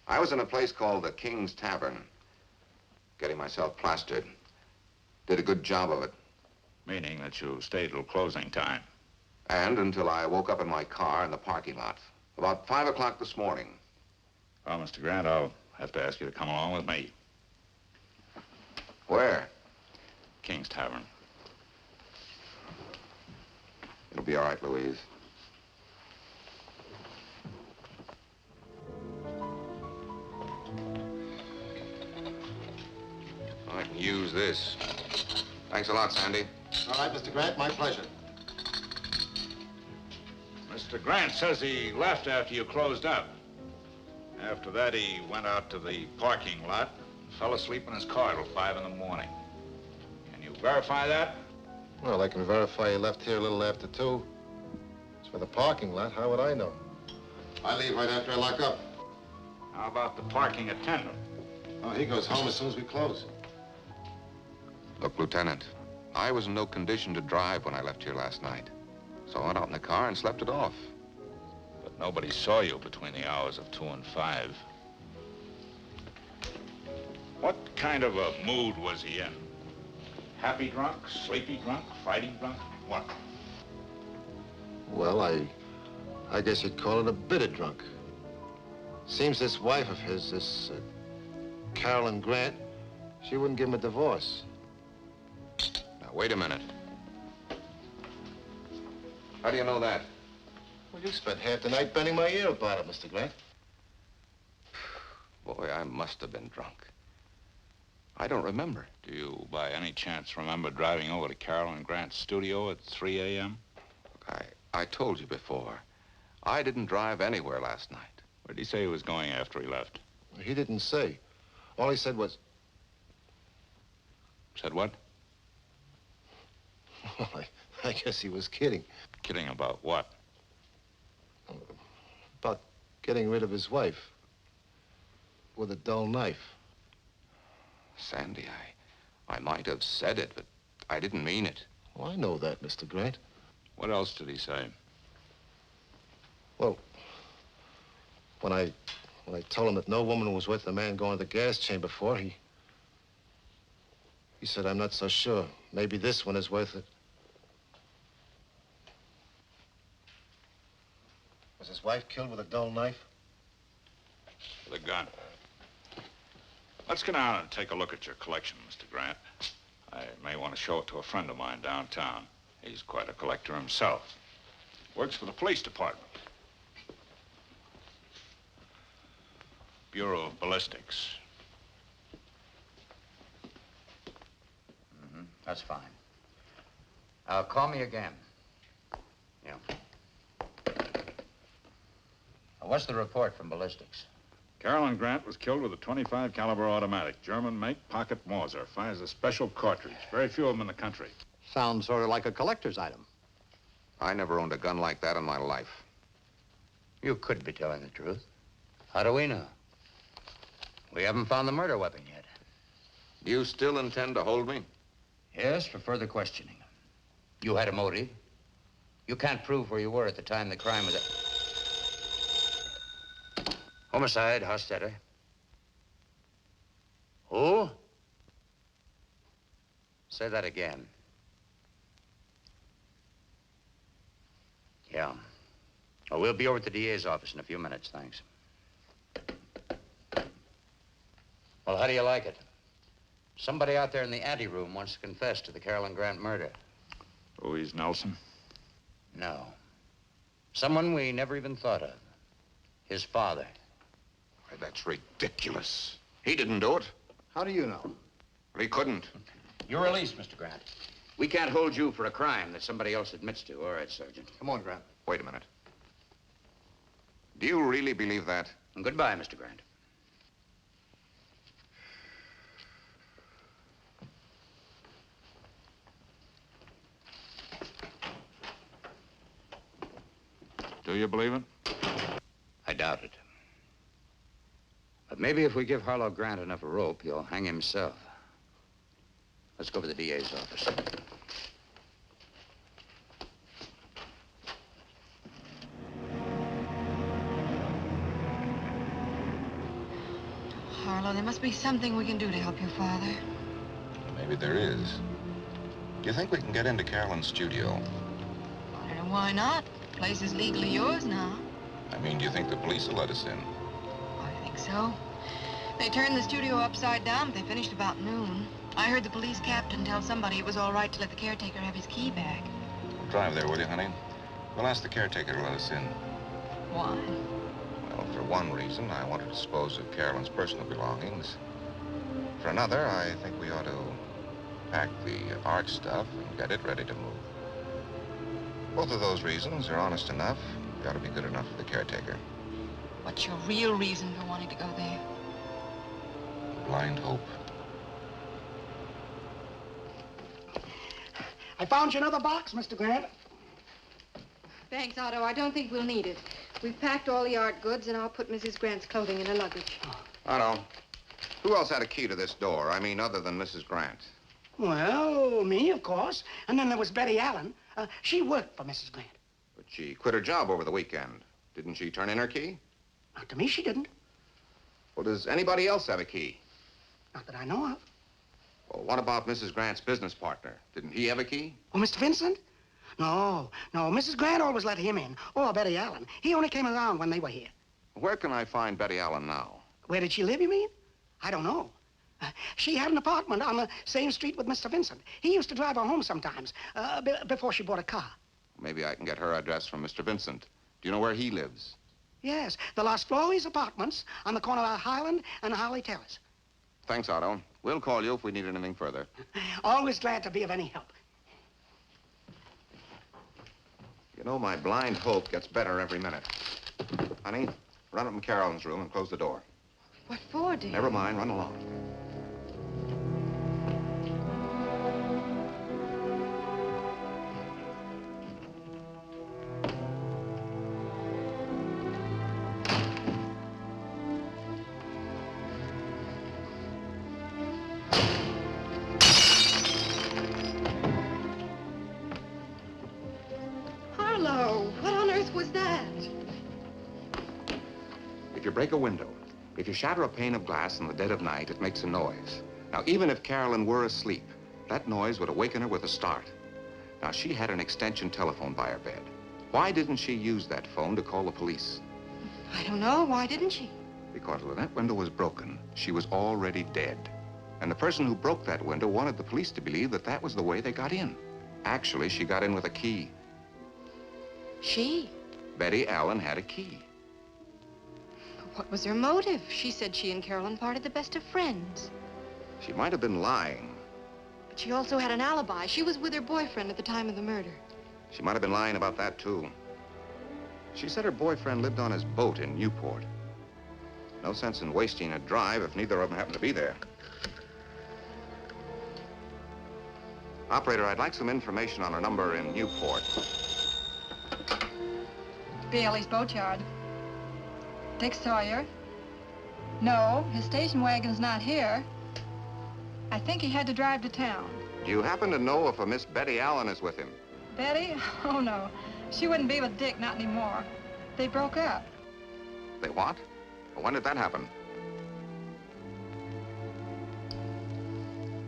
I was in a place called the King's Tavern, getting myself plastered. Did a good job of it. Meaning that you stayed till closing time? And until I woke up in my car in the parking lot. About 5 o'clock this morning. Well, Mr. Grant, I'll have to ask you to come along with me. Where? King's Tavern. It'll be all right, Louise. I can use this. Thanks a lot, Sandy. All right, Mr. Grant, my pleasure. Mr. Grant says he left after you closed up. After that, he went out to the parking lot and fell asleep in his car till 5 in the morning. Can you verify that? Well, I can verify he left here a little after 2. As for the parking lot, how would I know? I leave right after I lock up. How about the parking attendant? Oh, he goes home as soon as we close. Look, Lieutenant, I was in no condition to drive when I left here last night. So I went out in the car and slept it off. But nobody saw you between the hours of 2 and 5. What kind of a mood was he in? Happy drunk, sleepy drunk, fighting drunk? What? Well, I guess you'd call it a bitter drunk. Seems this wife of his, this Carolyn Grant, she wouldn't give him a divorce. Now, wait a minute. How do you know that? Well, you spent half the night bending my ear about it, Mr. Grant. Boy, I must have been drunk. I don't remember. Do you, by any chance, remember driving over to Carolyn Grant's studio at 3 a.m.? Look, I told you before. I didn't drive anywhere last night. Where did he say he was going after he left? He didn't say. All he said was... Said what? Well, I guess he was kidding. Kidding about what? About getting rid of his wife with a dull knife. Sandy, I might have said it, but I didn't mean it. Oh, I know that, Mr. Grant. What else did he say? Well, when I told him that no woman was worth the man going to the gas chamber for, he said, I'm not so sure. Maybe this one is worth it. Was his wife killed with a dull knife? With a gun. Let's go down and take a look at your collection, Mr. Grant. I may want to show it to a friend of mine downtown. He's quite a collector himself. Works for the police department. Bureau of Ballistics. That's fine. Call me again. Yeah. What's the report from ballistics? Carolyn Grant was killed with a .25 caliber automatic. German make, pocket Mauser. Fires a special cartridge. Very few of them in the country. Sounds sort of like a collector's item. I never owned a gun like that in my life. You could be telling the truth. How do we know? We haven't found the murder weapon yet. Do you still intend to hold me? Yes, for further questioning. You had a motive. You can't prove where you were at the time the crime was... Homicide, Hofstetter. Who? Say that again. Yeah. Oh, we'll be over at the DA's office in a few minutes, thanks. Well, how do you like it? Somebody out there in the anteroom wants to confess to the Carolyn Grant murder. Louise Nelson? No. Someone we never even thought of. His father. Why, that's ridiculous. He didn't do it. How do you know? Well, he couldn't. You're released, Mr. Grant. We can't hold you for a crime that somebody else admits to. All right, Sergeant. Come on, Grant. Wait a minute. Do you really believe that? And goodbye, Mr. Grant. Do you believe it? I doubt it. But maybe if we give Harlow Grant enough rope, he'll hang himself. Let's go to the DA's office. Harlow, there must be something we can do to help your father. Maybe there is. Do you think we can get into Carolyn's studio? I don't know why not. The place is legally yours now. I mean, do you think the police will let us in? I think so. They turned the studio upside down, but they finished about noon. I heard the police captain tell somebody it was all right to let the caretaker have his key back. Drive there, will you, honey? We'll ask the caretaker to let us in. Why? Well, for one reason, I want to dispose of Carolyn's personal belongings. For another, I think we ought to pack the art stuff and get it ready to move. Both of those reasons are honest enough. We ought to be good enough for the caretaker. What's your real reason for wanting to go there? Blind hope. I found you another box, Mr. Grant. Thanks, Otto. I don't think we'll need it. We've packed all the art goods, and I'll put Mrs. Grant's clothing in her luggage. Otto, who else had a key to this door? I mean, other than Mrs. Grant? Well, me, of course. And then there was Betty Allen. She worked for Mrs. Grant. But she quit her job over the weekend. Didn't she turn in her key? Not to me, she didn't. Well, does anybody else have a key? Not that I know of. Well, what about Mrs. Grant's business partner? Didn't he have a key? Oh, Mr. Vincent? No. Mrs. Grant always let him in. Or Betty Allen. He only came around when they were here. Where can I find Betty Allen now? Where did she live, you mean? I don't know. She had an apartment on the same street with Mr. Vincent. He used to drive her home sometimes, before she bought a car. Maybe I can get her address from Mr. Vincent. Do you know where he lives? Yes, the Las Flores apartments on the corner of Highland and Harley Terrace. Thanks, Otto. We'll call you if we need anything further. Always glad to be of any help. You know, my blind hope gets better every minute. Honey, run up in Carolyn's room and close the door. What for, dear? Never mind, run along. Harlow, what on earth was that? If you break a window, if you shatter a pane of glass in the dead of night, it makes a noise. Now, even if Carolyn were asleep, that noise would awaken her with a start. Now, she had an extension telephone by her bed. Why didn't she use that phone to call the police? I don't know. Why didn't she? Because when that window was broken, she was already dead. And the person who broke that window wanted the police to believe that that was the way they got in. Actually, she got in with a key. She? Betty Allen had a key. What was her motive? She said she and Carolyn parted the best of friends. She might have been lying, But she also had an alibi. She was with her boyfriend at the time of the murder. She might have been lying about that, too. She said her boyfriend lived on his boat in Newport. No sense in wasting a drive if neither of them happened to be there. Operator, I'd like some information on her number in Newport. Bailey's boatyard. Dick Sawyer. No, his station wagon's not here. I think he had to drive to town. Do you happen to know if a Miss Betty Allen is with him? Betty? Oh, no. She wouldn't be with Dick, not anymore. They broke up. They what? When did that happen?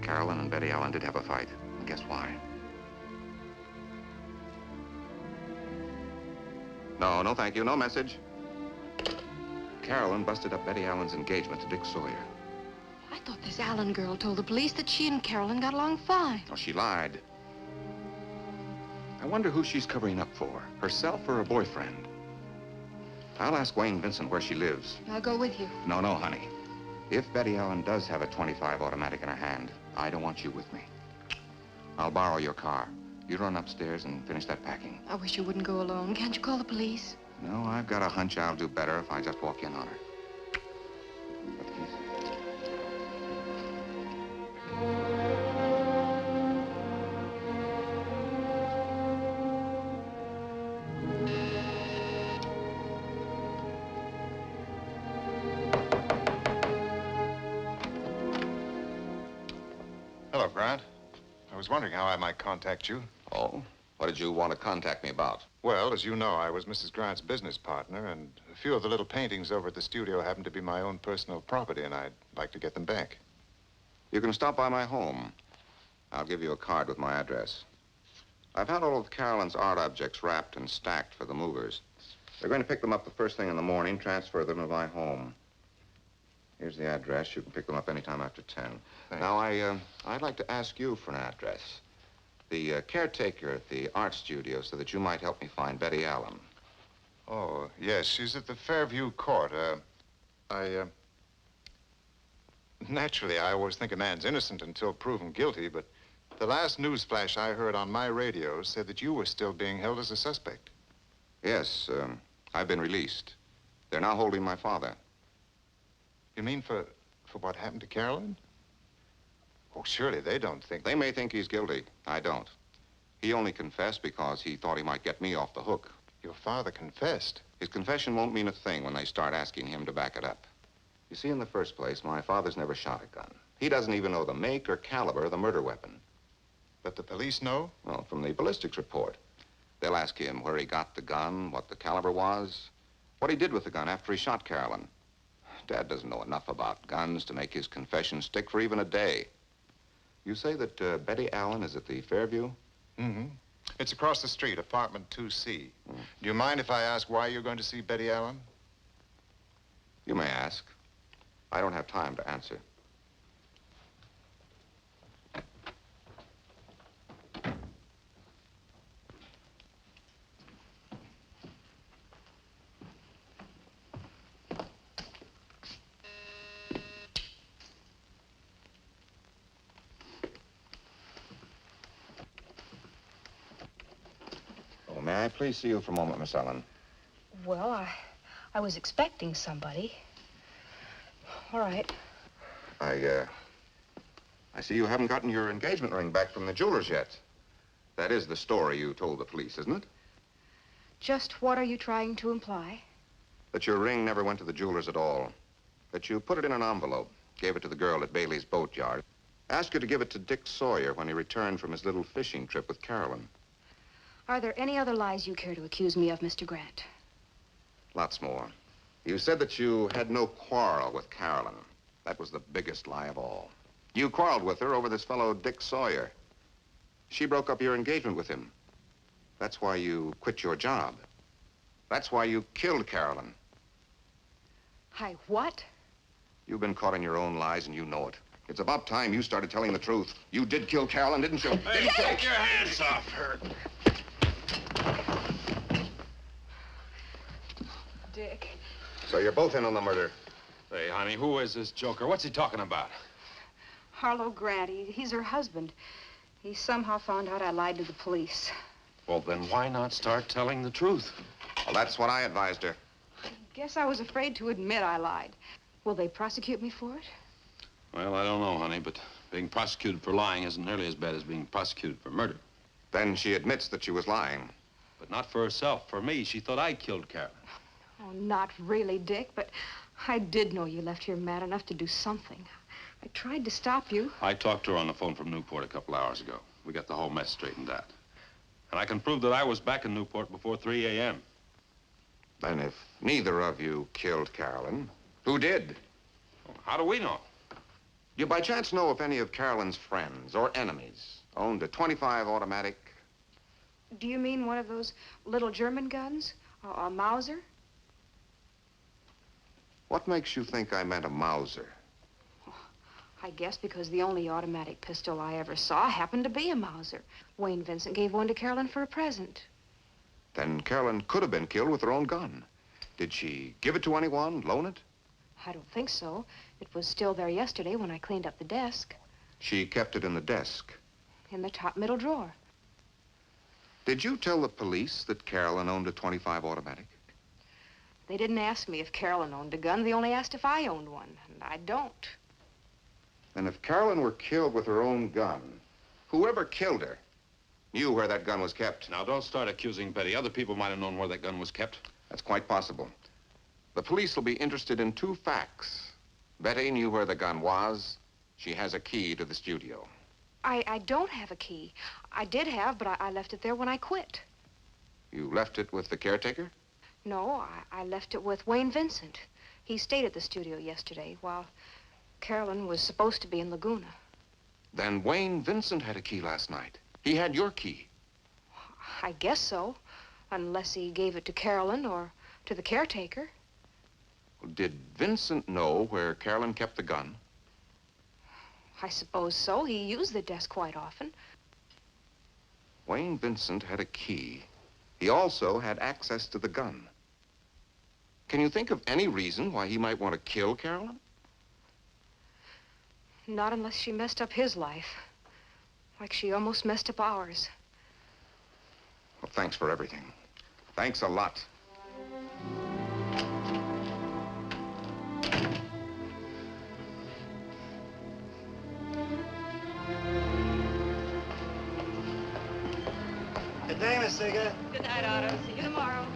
Carolyn and Betty Allen did have a fight. And guess why? No, no, thank you. No message. Carolyn busted up Betty Allen's engagement to Dick Sawyer. I thought this Allen girl told the police that she and Carolyn got along fine. Oh, she lied. I wonder who she's covering up for, herself or her boyfriend. I'll ask Wayne Vincent where she lives. I'll go with you. No, no, honey. If Betty Allen does have a .25 automatic in her hand, I don't want you with me. I'll borrow your car. You run upstairs and finish that packing. I wish you wouldn't go alone. Can't you call the police? No, I've got a hunch I'll do better if I just walk in on her. Got the keys? Hello, Grant. I was wondering how I might contact you. Oh? What did you want to contact me about? Well, as you know, I was Mrs. Grant's business partner, and a few of the little paintings over at the studio happen to be my own personal property, and I'd like to get them back. You can stop by my home. I'll give you a card with my address. I've had all of Carolyn's art objects wrapped and stacked for the movers. They're going to pick them up the first thing in the morning, transfer them to my home. Here's the address. You can pick them up anytime after 10. Thanks. Now, I'd like to ask you for an address. The caretaker at the art studio so that you might help me find Betty Allen. Oh, yes, she's at the Fairview Court. Naturally, I always think a man's innocent until proven guilty, but the last news flash I heard on my radio said that you were still being held as a suspect. Yes, I've been released. They're now holding my father. You mean for what happened to Carolyn? Oh, surely they don't think... They may think he's guilty. I don't. He only confessed because he thought he might get me off the hook. Your father confessed? His confession won't mean a thing when they start asking him to back it up. You see, in the first place, my father's never shot a gun. He doesn't even know the make or caliber of the murder weapon. But the police know? Well, from the ballistics report. They'll ask him where he got the gun, what the caliber was, what he did with the gun after he shot Carolyn. Dad doesn't know enough about guns to make his confession stick for even a day. You say that Betty Allen is at the Fairview? Mm-hmm. It's across the street, apartment 2C. Do you mind if I ask why you're going to see Betty Allen? You may ask. I don't have time to answer. May I please see you for a moment, Miss Allen? Well, I was expecting somebody. All right. I see you haven't gotten your engagement ring back from the jeweler's yet. That is the story you told the police, isn't it? Just what are you trying to imply? That your ring never went to the jeweler's at all. That you put it in an envelope, gave it to the girl at Bailey's boatyard, asked her to give it to Dick Sawyer when he returned from his little fishing trip with Carolyn. Are there any other lies you care to accuse me of, Mr. Grant? Lots more. You said that you had no quarrel with Carolyn. That was the biggest lie of all. You quarreled with her over this fellow Dick Sawyer. She broke up your engagement with him. That's why you quit your job. That's why you killed Carolyn. I what? You've been caught in your own lies and you know it. It's about time you started telling the truth. You did kill Carolyn, didn't you? Hey, take your hands off her. Dick. So you're both in on the murder. Hey, honey, who is this joker? What's he talking about? Harlow Grant. He's her husband. He somehow found out I lied to the police. Well, then why not start telling the truth? Well, that's what I advised her. Guess I was afraid to admit I lied. Will they prosecute me for it? Well, I don't know, honey, but being prosecuted for lying isn't nearly as bad as being prosecuted for murder. Then she admits that she was lying. But not for herself. For me, she thought I killed Carolyn. Oh, not really, Dick, but I did know you left here mad enough to do something. I tried to stop you. I talked to her on the phone from Newport a couple hours ago. We got the whole mess straightened out. And I can prove that I was back in Newport before 3 a.m. Then if neither of you killed Carolyn, who did? How do we know? Do you by chance know if any of Carolyn's friends or enemies owned a .25 automatic? Do you mean one of those little German guns? A Mauser? What makes you think I meant a Mauser? I guess because the only automatic pistol I ever saw happened to be a Mauser. Wayne Vincent gave one to Carolyn for a present. Then Carolyn could have been killed with her own gun. Did she give it to anyone, loan it? I don't think so. It was still there yesterday when I cleaned up the desk. She kept it in the desk. In the top middle drawer. Did you tell the police that Carolyn owned a .25 automatic? They didn't ask me if Carolyn owned a gun. They only asked if I owned one, and I don't. Then if Carolyn were killed with her own gun, whoever killed her knew where that gun was kept. Now, don't start accusing Betty. Other people might have known where that gun was kept. That's quite possible. The police will be interested in two facts. Betty knew where the gun was. She has a key to the studio. I don't have a key. I did have, but I left it there when I quit. You left it with the caretaker? No, I left it with Wayne Vincent. He stayed at the studio yesterday while Carolyn was supposed to be in Laguna. Then Wayne Vincent had a key last night. He had your key. I guess so, unless he gave it to Carolyn or to the caretaker. Did Vincent know where Carolyn kept the gun? I suppose so. He used the desk quite often. Wayne Vincent had a key. He also had access to the gun. Can you think of any reason why he might want to kill Carolyn? Not unless she messed up his life. Like she almost messed up ours. Well, thanks for everything. Thanks a lot. Good day, Miss Seeger. Good night, Otto. See you tomorrow.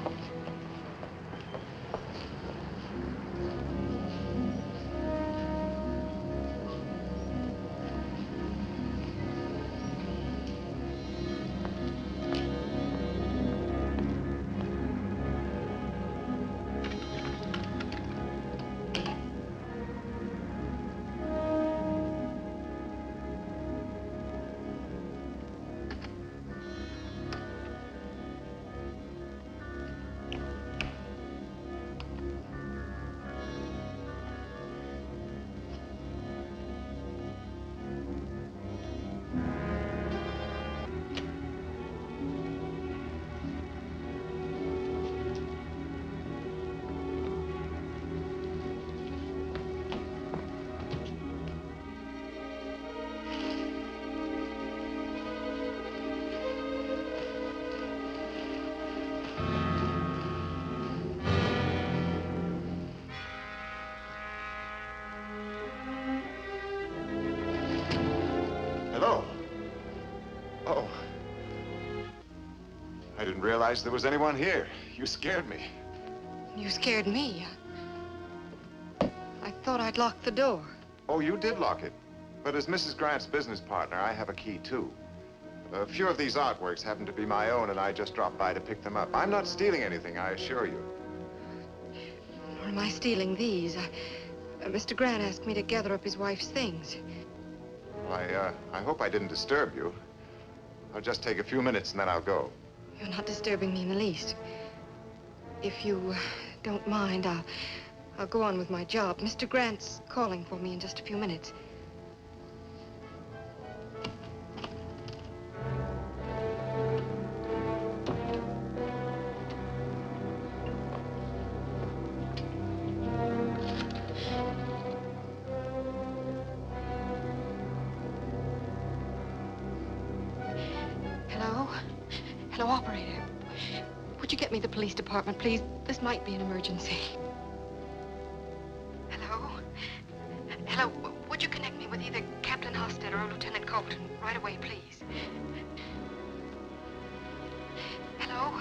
Hello. Oh. I didn't realize there was anyone here. You scared me. You scared me. I thought I'd locked the door. Oh, you did lock it. But as Mrs. Grant's business partner, I have a key, too. A few of these artworks happen to be my own, and I just dropped by to pick them up. I'm not stealing anything, I assure you. Or am I stealing these? Mr. Grant asked me to gather up his wife's things. Well, I hope I didn't disturb you. I'll just take a few minutes, and then I'll go. You're not disturbing me in the least. If you don't mind, I'll go on with my job. Mr. Grant's calling for me in just a few minutes. Operator, would you get me the police department, please? This might be an emergency. Hello? Hello, would you connect me with either Captain Hostetter or Lieutenant Colton right away, please? Hello?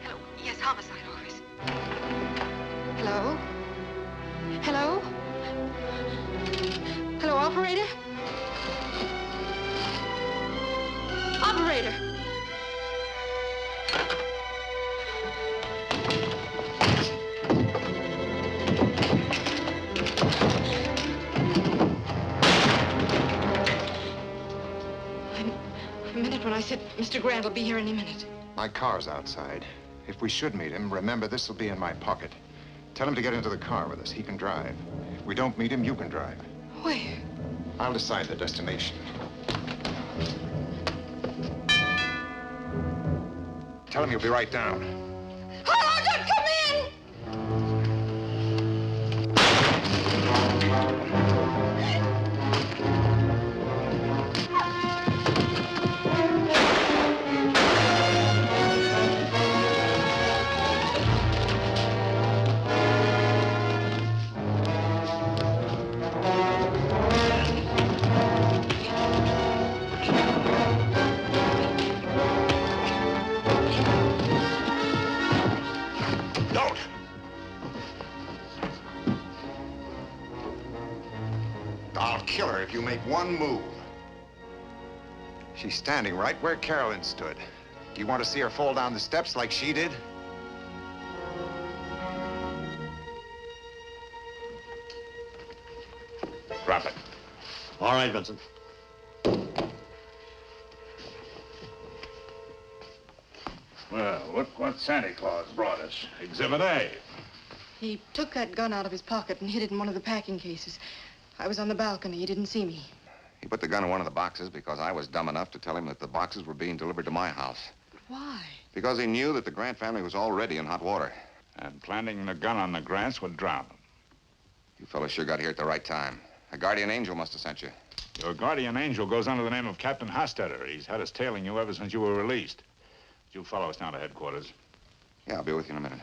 Hello? Yes, homicide office. Hello? Hello? Hello, operator? Operator! I meant it when I said Mr. Grant will be here any minute. My car's outside. If we should meet him, remember, this will be in my pocket. Tell him to get into the car with us. He can drive. If we don't meet him, you can drive. Where? I'll decide the destination. Tell him you'll be right down. Harlow, don't come in! I'll kill her if you make one move. She's standing right where Carolyn stood. Do you want to see her fall down the steps like she did? Drop it. All right, Vincent. Well, look what Santa Claus brought us. Exhibit A. He took that gun out of his pocket and hid it in one of the packing cases. I was on the balcony. He didn't see me. He put the gun in one of the boxes because I was dumb enough to tell him that the boxes were being delivered to my house. Why? Because he knew that the Grant family was already in hot water. And planting the gun on the Grants would drown them. You fellas sure got here at the right time. A guardian angel must have sent you. Your guardian angel goes under the name of Captain Hostetter. He's had us tailing you ever since you were released. You follow us down to headquarters. Yeah, I'll be with you in a minute.